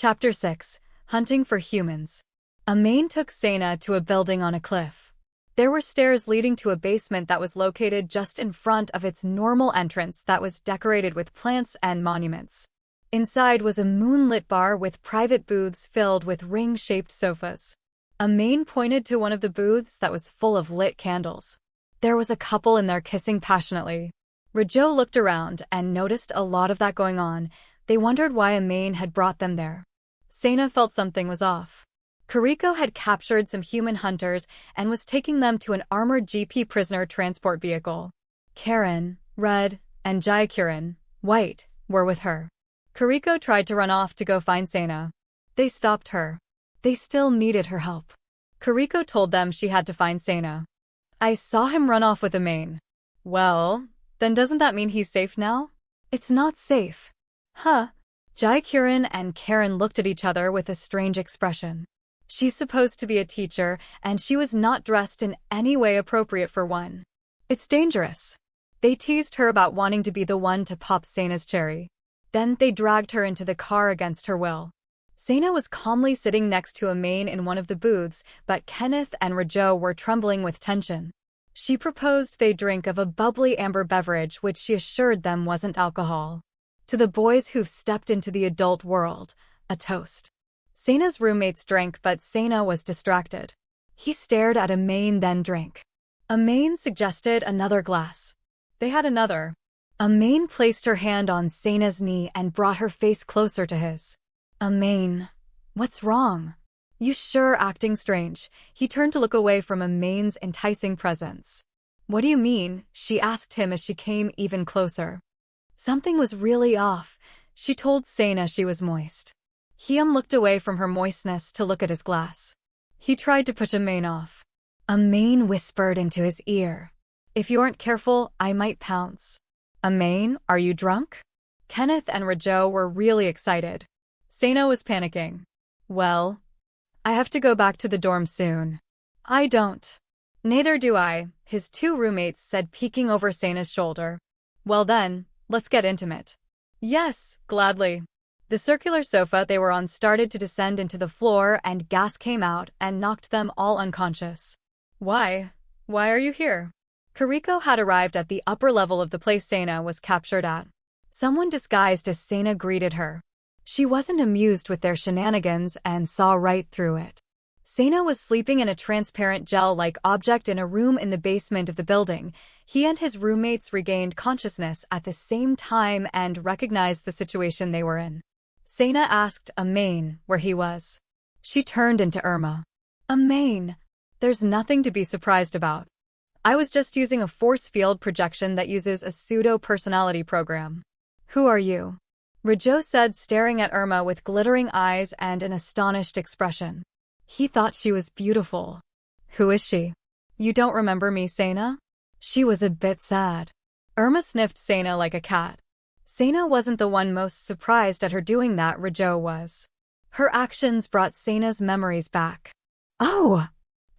Chapter 6. Hunting for Humans. Amain took Sena to a building on a cliff. There were stairs leading to a basement that was located just in front of its normal entrance that was decorated with plants and monuments. Inside was a moonlit bar with private booths filled with ring-shaped sofas. Amain pointed to one of the booths that was full of lit candles. There was a couple in there kissing passionately. Rijo looked around and noticed a lot of that going on. They wondered why Amain had brought them there. Sena felt something was off. Kariko had captured some human hunters and was taking them to an armored GP prisoner transport vehicle. Karen, Red, and Jaikirin, White, were with her. Kariko tried to run off to go find Sena. They stopped her. They still needed her help. Kariko told them she had to find Sena. I saw him run off with Amain. Well, then doesn't that mean he's safe now? It's not safe. Huh? Jaikirin and Karen looked at each other with a strange expression. She's supposed to be a teacher, and she was not dressed in any way appropriate for one. It's dangerous. They teased her about wanting to be the one to pop Sena's cherry. Then they dragged her into the car against her will. Sena was calmly sitting next to Amain in one of the booths, but Kenneth and Rijo were trembling with tension. She proposed they drink of a bubbly amber beverage which she assured them wasn't alcohol. To the boys who've stepped into the adult world, a toast. Sena's roommates drank, but Sena was distracted. He stared at Amain, then drank. Amain suggested another glass. They had another. Amain placed her hand on Sena's knee and brought her face closer to his. Amain, what's wrong? You sure acting strange. He turned to look away from Amain's enticing presence. What do you mean? She asked him as she came even closer. Something was really off. She told Sena she was moist. Hyam looked away from her moistness to look at his glass. He tried to push Amain off. Amain whispered into his ear. If you aren't careful, I might pounce. Amain, are you drunk? Kenneth and Rijo were really excited. Sena was panicking. Well, I have to go back to the dorm soon. I don't. Neither do I, his two roommates said, peeking over Sena's shoulder. Well then, let's get intimate. Yes, gladly. The circular sofa they were on started to descend into the floor and gas came out and knocked them all unconscious. Why? Why are you here? Kariko had arrived at the upper level of the place Sena was captured at. Someone disguised as Sena greeted her. She wasn't amused with their shenanigans and saw right through it. Sena was sleeping in a transparent gel-like object in a room in the basement of the building. He and his roommates regained consciousness at the same time and recognized the situation they were in. Sena asked Amain where he was. She turned into Irma. Amain, there's nothing to be surprised about. I was just using a force field projection that uses a pseudo-personality program. Who are you? Rijo said, staring at Irma with glittering eyes and an astonished expression. He thought she was beautiful. Who is she? You don't remember me, Sena? She was a bit sad. Irma sniffed Sena like a cat. Sena wasn't the one most surprised at her doing that, Rijo was. Her actions brought Sena's memories back. Oh!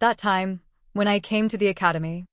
That time, when I came to the academy.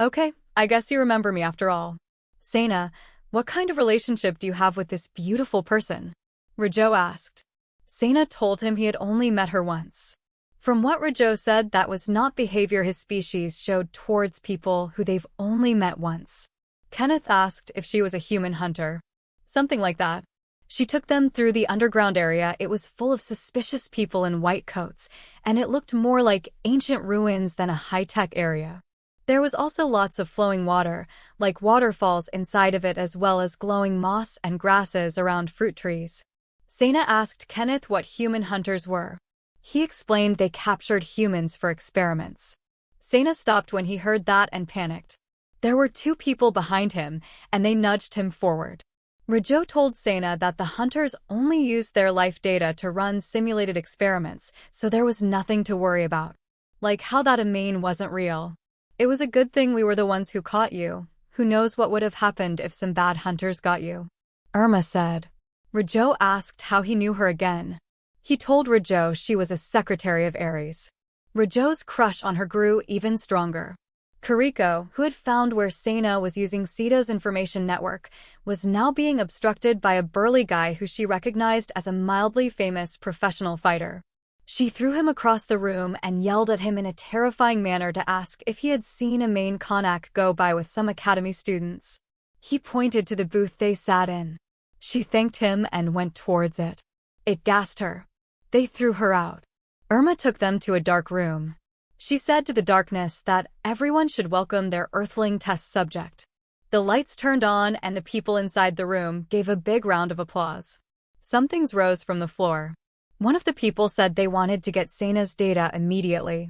Okay, I guess you remember me after all. Sena, what kind of relationship do you have with this beautiful person? Rijo asked. Sena told him he had only met her once. From what Rijo said, that was not behavior his species showed towards people who they've only met once. Kenneth asked if she was a human hunter. Something like that. She took them through the underground area. It was full of suspicious people in white coats, and it looked more like ancient ruins than a high-tech area. There was also lots of flowing water, like waterfalls inside of it, as well as glowing moss and grasses around fruit trees. Sena asked Kenneth what human hunters were. He explained they captured humans for experiments. Sena stopped when he heard that and panicked. There were two people behind him, and they nudged him forward. Rijo told Sena that the hunters only used their life data to run simulated experiments, so there was nothing to worry about. Like how that Amain wasn't real. It was a good thing we were the ones who caught you. Who knows what would have happened if some bad hunters got you? Irma said. Rijo asked how he knew her again. He told Rijo she was a secretary of Ares. Rijo's crush on her grew even stronger. Kariko, who had found where Sena was using Sito's information network, was now being obstructed by a burly guy who she recognized as a mildly famous professional fighter. She threw him across the room and yelled at him in a terrifying manner to ask if he had seen a main Konak go by with some academy students. He pointed to the booth they sat in. She thanked him and went towards it. It gassed her. They threw her out. Irma took them to a dark room. She said to the darkness that everyone should welcome their Earthling test subject. The lights turned on and the people inside the room gave a big round of applause. Some things rose from the floor. One of the people said they wanted to get Sena's data immediately.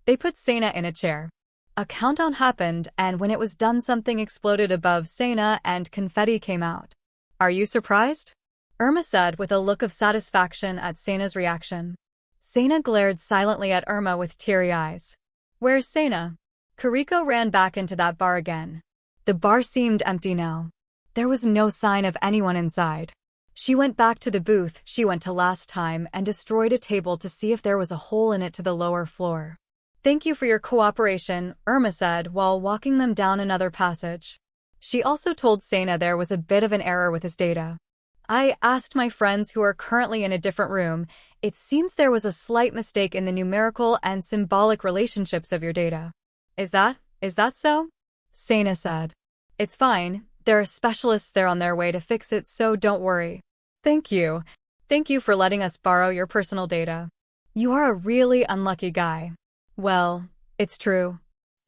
They put Sena in a chair. A countdown happened, and when it was done, something exploded above Sena and confetti came out. "Are you surprised?" Irma said with a look of satisfaction at Sena's reaction. Sena glared silently at Irma with teary eyes. "Where's Sena?" Kariko ran back into that bar again. The bar seemed empty now. There was no sign of anyone inside. She went back to the booth she went to last time and destroyed a table to see if there was a hole in it to the lower floor. "Thank you for your cooperation," Irma said while walking them down another passage. She also told Sena there was a bit of an error with his data. "I asked my friends who are currently in a different room. It seems there was a slight mistake in the numerical and symbolic relationships of your data." Is that so?" Sena said. "It's fine. There are specialists there on their way to fix it, so don't worry." Thank you. Thank you for letting us borrow your personal data. You are a really unlucky guy." "Well, it's true.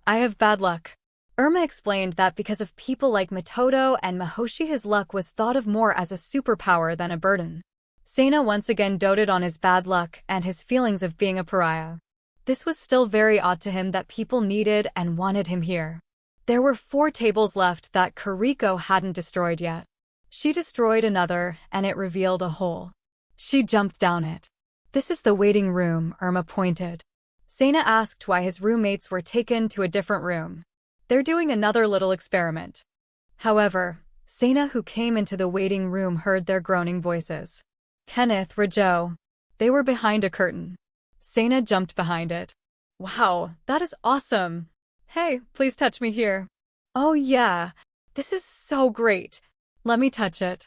I have bad luck." Irma explained that because of people like Matoto and Mahoshi, his luck was thought of more as a superpower than a burden. Sena once again doted on his bad luck and his feelings of being a pariah. This was still very odd to him that people needed and wanted him here. There were 4 tables left that Kariko hadn't destroyed yet. She destroyed another, and it revealed a hole. She jumped down it. "This is the waiting room," Irma pointed. Sena asked why his roommates were taken to a different room. "They're doing another little experiment." However, Sena, who came into the waiting room, heard their groaning voices. Kenneth, Rajo. They were behind a curtain. Sena jumped behind it. "Wow, that is awesome. Hey, please touch me here." "Oh yeah, this is so great. Let me touch it."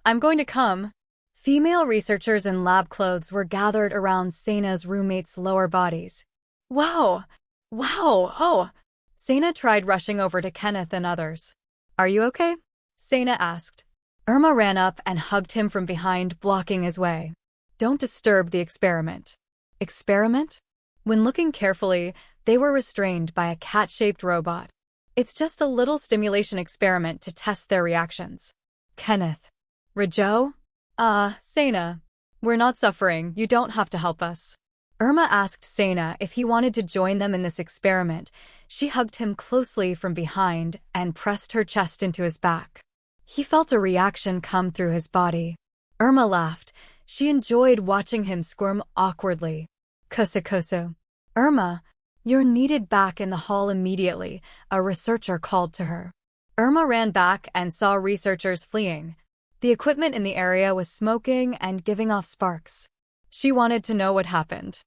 "I'm going to come." Female researchers in lab clothes were gathered around Sena's roommates' lower bodies. Wow! Oh! Sena tried rushing over to Kenneth and others. "Are you okay?" Sena asked. Irma ran up and hugged him from behind, blocking his way. "Don't disturb the experiment." Experiment? When looking carefully, they were restrained by a cat-shaped robot. "It's just a little stimulation experiment to test their reactions." Kenneth. "Rajo?" Sena. "We're not suffering. You don't have to help us." Irma asked Sena if he wanted to join them in this experiment. She hugged him closely from behind and pressed her chest into his back. He felt a reaction come through his body. Irma laughed. She enjoyed watching him squirm awkwardly. "Koso. Irma, you're needed back in the hall immediately," a researcher called to her. Irma ran back and saw researchers fleeing. The equipment in the area was smoking and giving off sparks. She wanted to know what happened.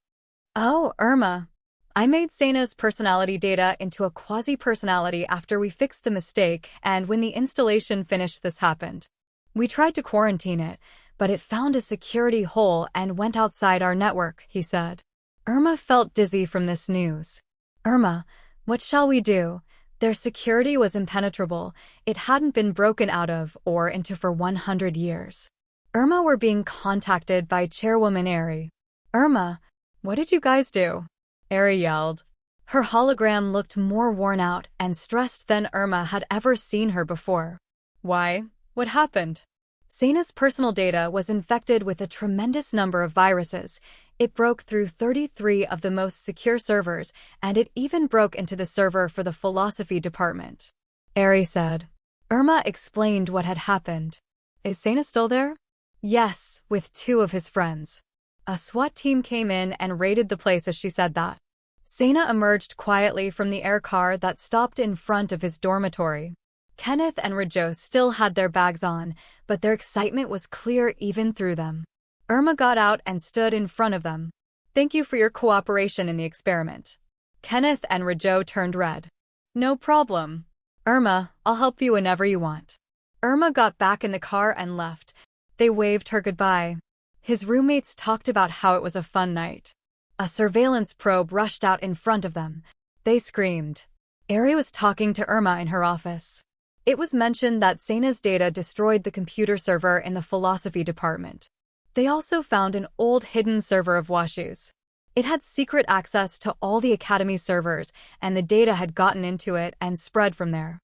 "Oh, Irma. I made Sena's personality data into a quasi-personality after we fixed the mistake, and when the installation finished, this happened. We tried to quarantine it, but it found a security hole and went outside our network," he said. Irma felt dizzy from this news. "Irma, what shall we do? Their security was impenetrable. It hadn't been broken out of or into for 100 years. Irma were being contacted by Chairwoman Eri. "Irma, what did you guys do?" Eri yelled. Her hologram looked more worn out and stressed than Irma had ever seen her before. "Why? What happened?" Sena's personal data was infected with a tremendous number of viruses. It broke through 33 of the most secure servers, and it even broke into the server for the philosophy department. Eri said. Irma explained what had happened. "Is Sena still there?" "Yes, with 2 of his friends." A SWAT team came in and raided the place as she said that. Sena emerged quietly from the air car that stopped in front of his dormitory. Kenneth and Rajo still had their bags on, but their excitement was clear even through them. Irma got out and stood in front of them. "Thank you for your cooperation in the experiment." Kenneth and Rajo turned red. No problem. Irma, I'll help you whenever you want. Irma got back in the car and left. They waved her goodbye. His roommates talked about how it was a fun night. A surveillance probe rushed out in front of them. They screamed. Eri was talking to Irma in her office. It was mentioned that Sena's data destroyed the computer server in the philosophy department. They also found an old hidden server of Washu's. It had secret access to all the Academy servers, and the data had gotten into it and spread from there.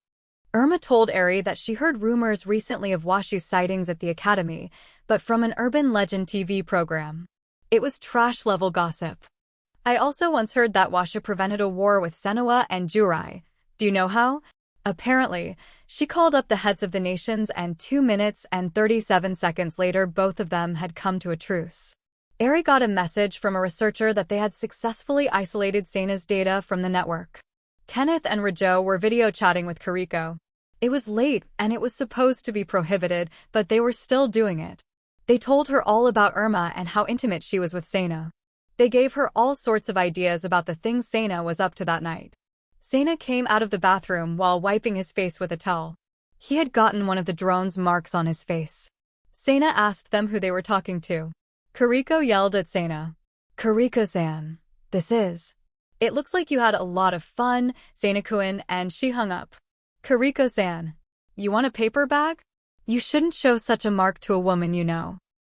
Irma told Eri that she heard rumors recently of Washu's sightings at the Academy, but from an urban legend TV program. It was trash-level gossip. I also once heard that Washu prevented a war with Senua and Jurai. Do you know how? Apparently, she called up the heads of the nations and 2 minutes and 37 seconds later both of them had come to a truce. Eri got a message from a researcher that they had successfully isolated Sena's data from the network. Kenneth and Rajo were video chatting with Kariko. It was late and it was supposed to be prohibited, but they were still doing it. They told her all about Irma and how intimate she was with Sena. They gave her all sorts of ideas about the things Sena was up to that night. Sena came out of the bathroom while wiping his face with a towel. He had gotten one of the drone's marks on his face. Sena asked them who they were talking to. Kariko yelled at Sena. Kariko-san, this is. It looks like you had a lot of fun, Sena-kun, and she hung up. Kariko-san, you want a paper bag? You shouldn't show such a mark to a woman you know.